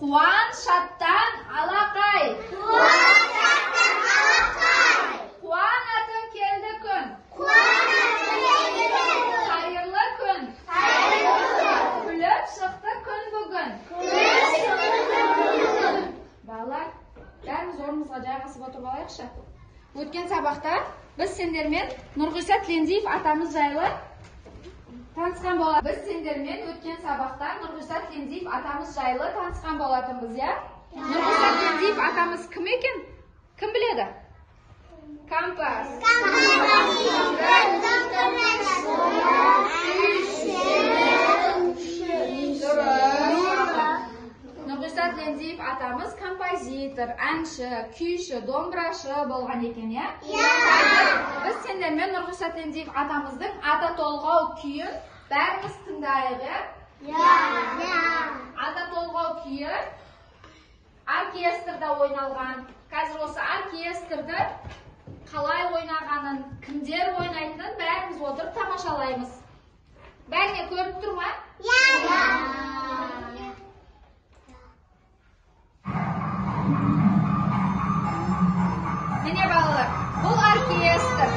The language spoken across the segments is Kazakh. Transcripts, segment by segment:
Қуан шаттан алақай. Қуан атын келді күн. Қайырлы күн. Күліп шықты күн бүгін. Балалар, бәріміз орнымызға жайғасып отырып алайықшы. Өткен сабақта біз сендермен Нұрғиса Тілендиев атамыз жайлы танысқан болатынбыз. Біз сендермен өткен сабақта Нұрғиса Тілендиев атамыз жайлы танысқан болатынбыз, я? Нұрғиса Тілендиев атамыз кім екен? Кім біледі? Компас. Нұрғиса Тілендиев атамыз композитор, әнші, күйші, домбырашы болған екен, я? Біз сендермен Нұрғиса Тілендиев атамыздың ата толғау күйін бәріміз тыңдайық, я? Ата толғау күйі оркестрда ойналған. Қазір осы оркестрді қалай ойнағанын, кімдер ойнайтынын бәріміз отырып тамашалаймыз. Бәріне көріп тұр ма? Міне балалар, бұл оркестр.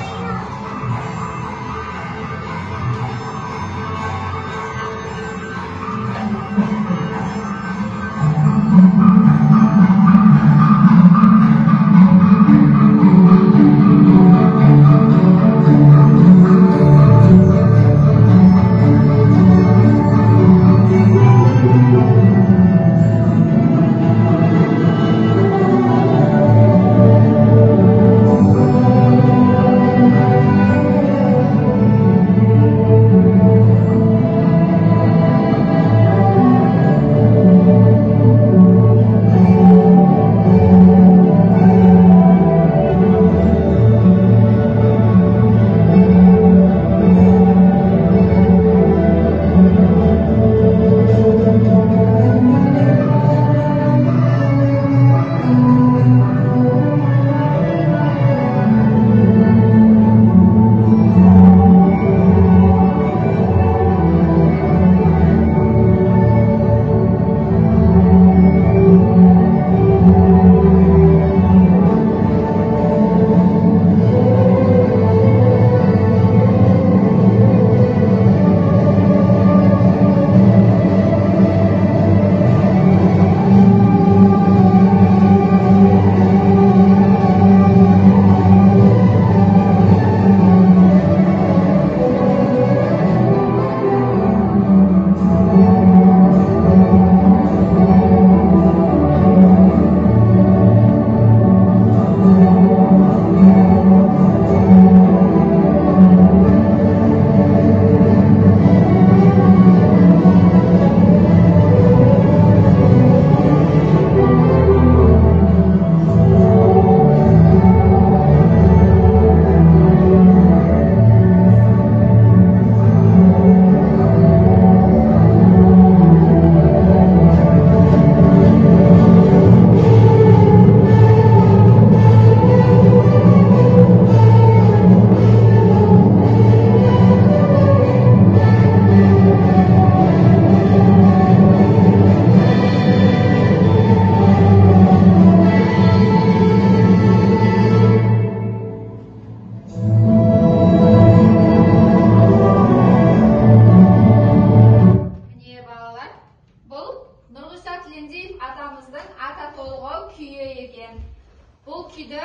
Бұл күйді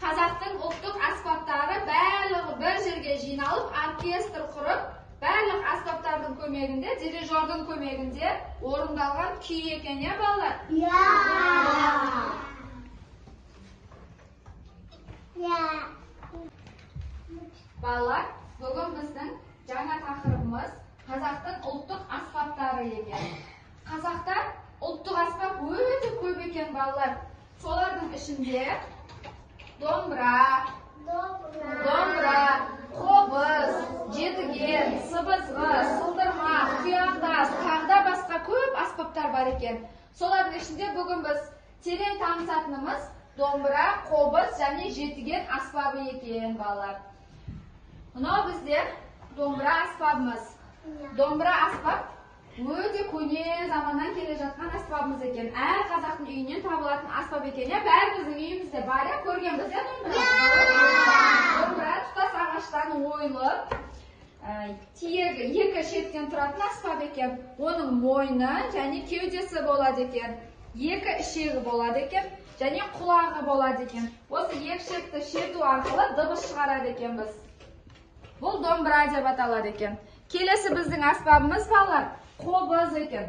қазақтың ұлттық аспаптары барлығы бір жерге жиналып, оркестр құрып, барлық аспаптардың көмегінде, дирижердің көмегінде орындалған күй екен, я балалар? Балалар, бүгін біздің жаңа тақырыбымыз қазақтың ұлттық аспаптары екен. Қазақта ұлттық аспап өте көп екен, балалар. Солардың ішінде домбыра, қобыз, жетіген, сыбызғы, сылдырма, құяңдас, тағы басқа көп аспаптар бар екен. Солардың ішінде бүгін біз терең танысатынымыз домбыра, қобыз және жетіген аспабы екен, балалар. Мынау бізде домбыра аспабымыз. Домбыра аспап Өте көне заманнан келе жатқан аспабымыз екен. Әр қазақтың үйінен табылатын аспап екен. Бәріміздің үйімізде бар, көргенбіз домбыра. Тұтас ағаштан ойылып, тиегі екі шеттен тұратын аспап екен. Оның мойны және кеудесі болады екен. Екі ішегі болады екен, және құлағы болады екен. Осы екі шетті шерту арқылы дыбыс шығарады екенбіз. Бұл домбыра деп аталады екен. Келесі біздің аспабымыз балалар қобыз екен.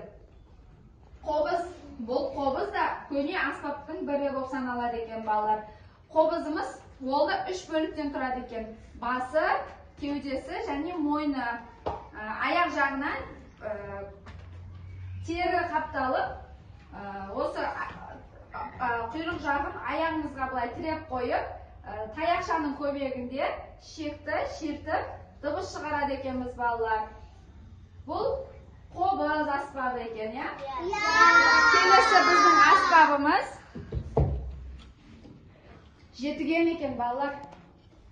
Қобыз, бұл қобыз да көне аспаптың бірі болып саналады екен балалар. Қобызымыз ол да үш бөліктен тұрады екен. Басы, кеудесі және мойны. Аяқ жағынан тері қапталып, осы құйрық жағын аяғыңызға былай тіреп қойып, таяқшаның көмегінде шекті шертіп, дыбыс шығарады екенбіз балалар. Бұл қобыз аспабы екен, Келесі біздің аспабымыз жетіген екен балалар.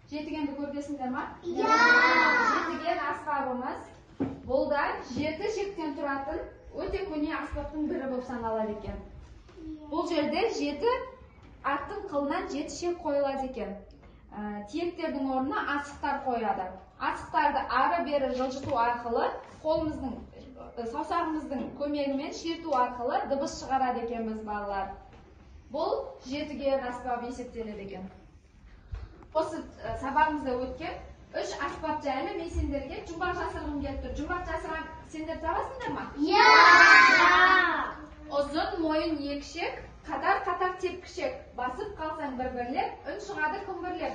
Жетігенді көргесіңдер ма? Жетіген аспабымыз. Бұл да жеті шектен тұратын өте көне аспаптың бірі болып саналады екен. Бұл жерде жеті аттың қылынан жеті шек қойылады екен. Тиектердің орнына асықтар қойады. Асықтарды ары-бері жылжыту арқылы, қолымыздың, саусағымыздың көмегімен шерту арқылы дыбыс шығарады екенбіз балалар. Бұл жетіген аспабы есептеледі екен. Осы сабағымызда өткен үш аспап жайлы мен сендерге жұмбақ жасырғым келіп тұр. Жұмбақ жасырған сендер табасыңдар ма? Ұзын мойын екшек, қатар-қатар тепкішек. Басып қалсаң бір-бірлеп, үн шығады күмбірлеп.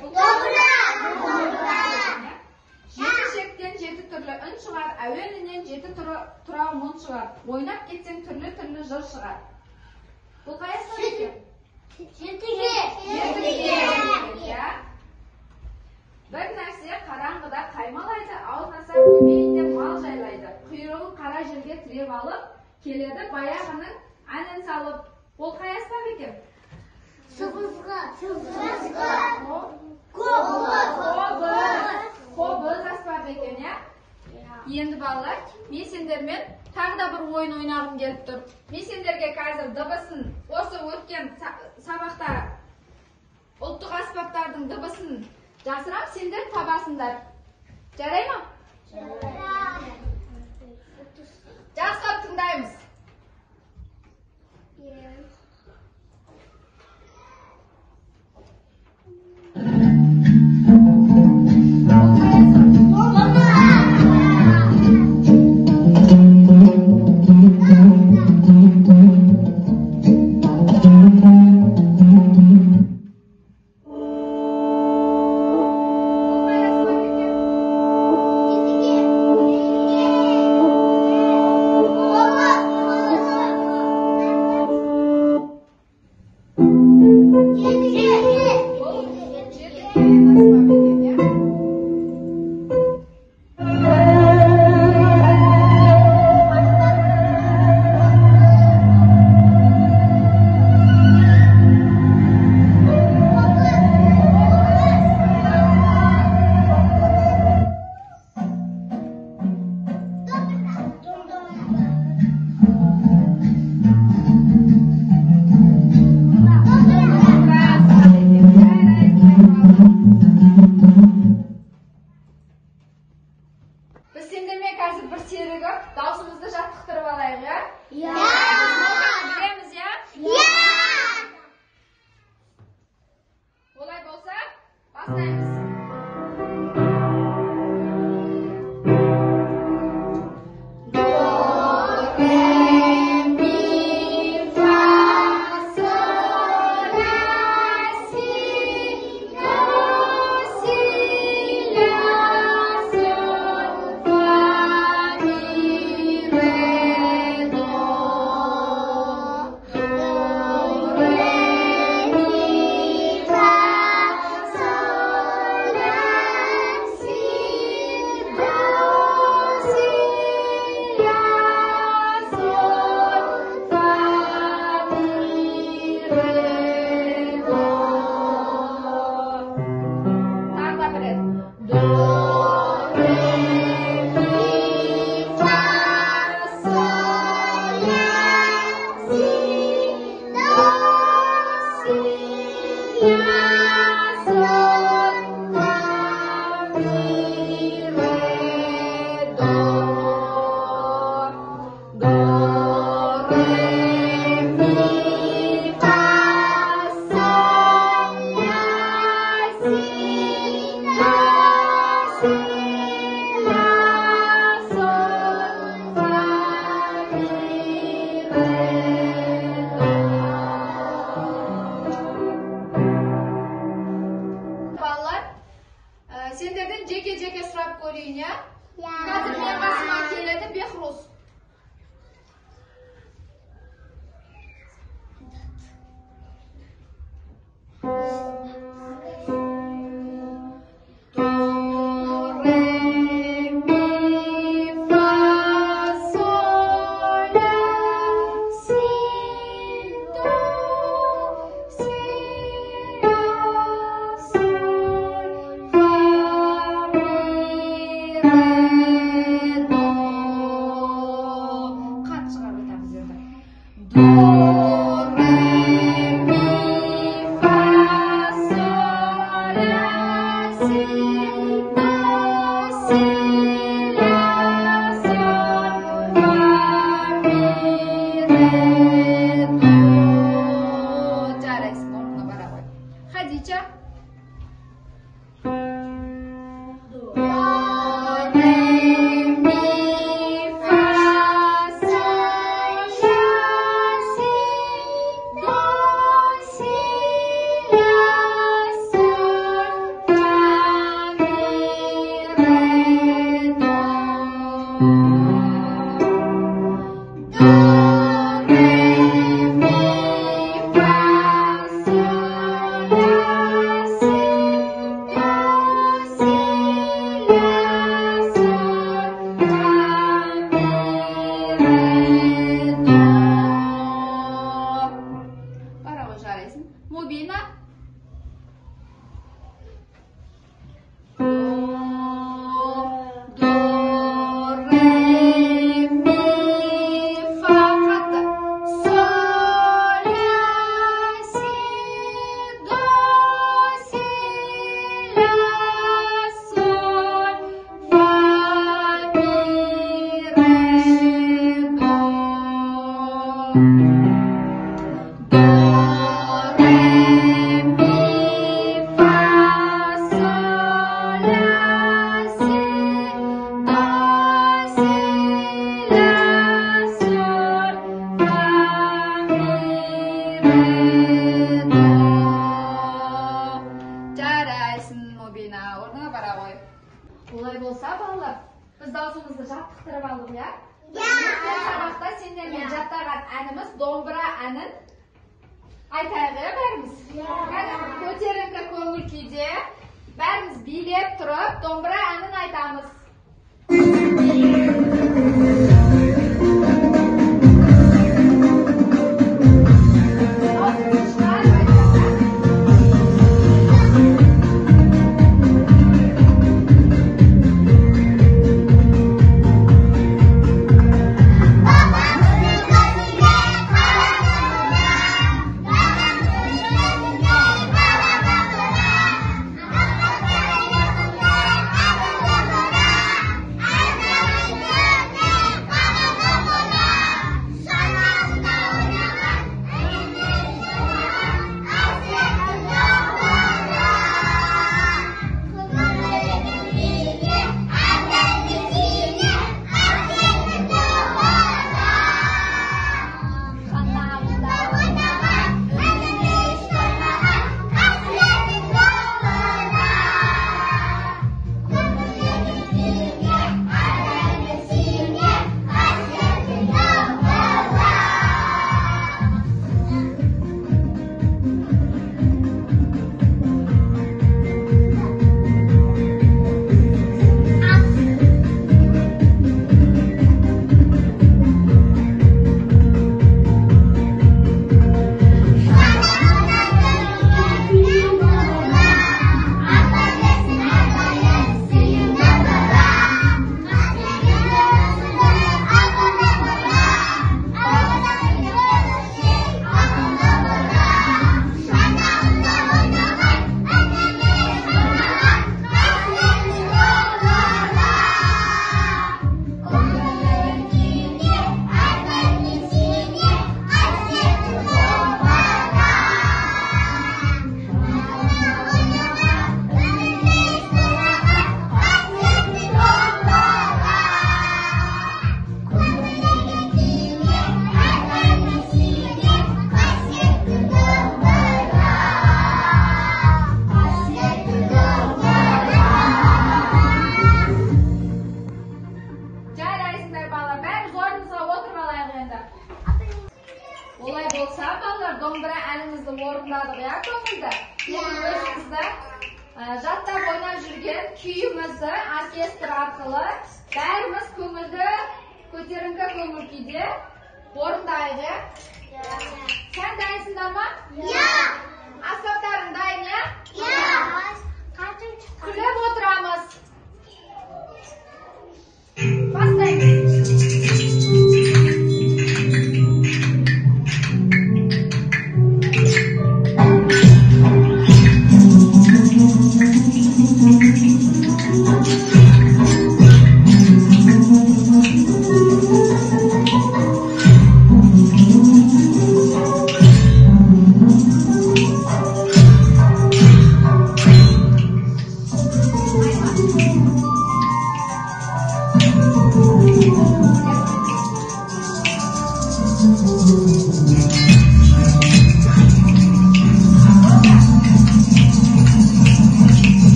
Жеті шектен жеті түрлі үн шығар, әуенінен жеті тұрау мұң шығар. Ойнап кетсең түрлі-түрлі жыр шығар. Бұл қай аспап екен? Жетіге. Бір нәрсе қараңғыда қаймалайды, аунаса көмейінде мал жайлайды. Құйрығын қара жерге тіреп алып, келеді баяғының әнін салып. Ол қай аспап екен? Қобыз аспап екен, Енді балалар, мен сендермен тағы да бір ойын ойнағым келіп тұр. Мен сендерге қазір дыбысын, осы өткен сабақта ұлттық аспаптардың дыбысын жасырам, сендер табасыңдар. Жарай ма? Жақсылап тыңдаймыз. Biz dausumuzni jаттықтырып алдық, ya? Өткен сабақта сендермен жаттаған әніміз домбыра әнін айтайық, ya бәріміз? Көтеріңкі көңіл күйде бәріміз билеп тұрып, домбыра әнін айтамыз. Olay bolsa, ballar домбыра әнімізді орындадық, ya, көңілді. Өзімізді жаттап ойнап жүрген күйімізді оркестр арқылы бәріміз көңілді, көтеріңкі көңіл күйде орындайды. Сен дайынсыңдар ма? Аспаптарың дайын, ya? Күліп отырамыз. Бастаймыз.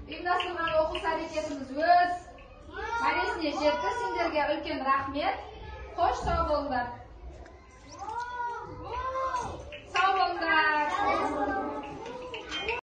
ұйымдастырған оқу әрекетіміз өз мәресіне жетті. Сендерге үлкен рахмет. Қош сау болыңдар.